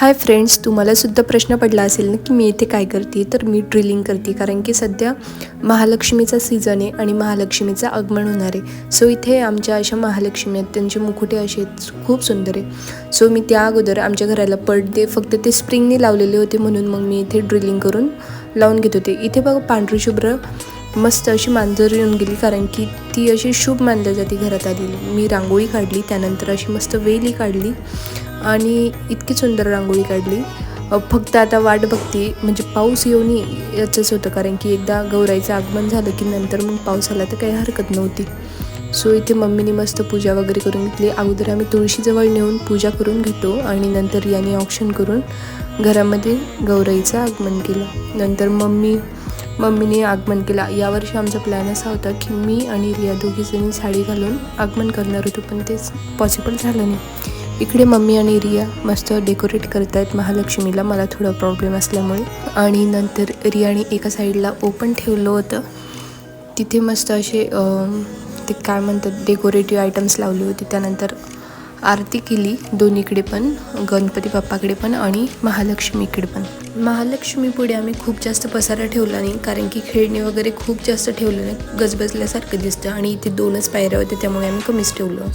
Hi friends, तुम्हालासुद्धा प्रश्न पडला असेल ना की मी इथे काय करते. तर मी ड्रिलिंग करते कारण की सध्या महालक्ष्मीचा सीझन आहे आणि महालक्ष्मीचं आगमन होणार आहे. सो इथे आमच्या अशा महालक्ष्मी आहेत, त्यांचे मुकुटे असे खूप सुंदर आहे. सो मी त्या अगोदर आमच्या घराला पडदे फक्त ते स्प्रिंगने लावलेले होते, म्हणून मग मी इथे ड्रिलिंग करून लावून घेत होते. इथे बघा पांढरी शुभ्र मस्त अशी मांजर येऊन गेली, कारण की ती अशी शुभ मानल्या जाते घरात आलेली. मी रांगोळी काढली, त्यानंतर अशी मस्त वेली काढली आणि इतकी सुंदर रांगोळी काढली. फक्त आता वाट बघते, म्हणजे पाऊस येऊन याचंच होतं, कारण की एकदा गौराईचं आगमन झालं की नंतर मग पाऊस आला तर काही हरकत नव्हती. सो इथे मम्मीने मस्त पूजा वगैरे करून घेतली. अगोदर आम्ही तुळशीजवळ नेऊन पूजा करून घेतो आणि नंतर याने ऑप्शन करून घरामध्ये गौराईचं आगमन केलं. नंतर मम्मीने आगमन केला. यावर्षी आमचा प्लॅन असा होता की मी आणि रिया दोघीजणी साडी घालून आगमन करणार होतो, पण तेच पॉसिबल झालं नाही. इकडे मम्मी आणि रिया मस्त डेकोरेट करत आहेत महालक्ष्मीला, मला थोडा प्रॉब्लेम असल्यामुळे. आणि नंतर रियाने एका साईडला ओपन ठेवलं होतं, तिथे मस्त असे ते काय म्हणतात डेकोरेटिव्ह आयटम्स लावले होते. त्यानंतर आरती केली दोन्हीकडे पण, गणपती बाप्पाकडे पण आणि महालक्ष्मीकडे पण. महालक्ष्मी पुढे आम्ही खूप जास्त पसारा ठेवला नाही, कारण की खेळणी वगैरे खूप जास्त ठेवलं नाही, गजबजल्यासारखं दिसतं आणि इथे 2च पायऱ्या होत्या, त्यामुळे आम्ही कमीच ठेवलं.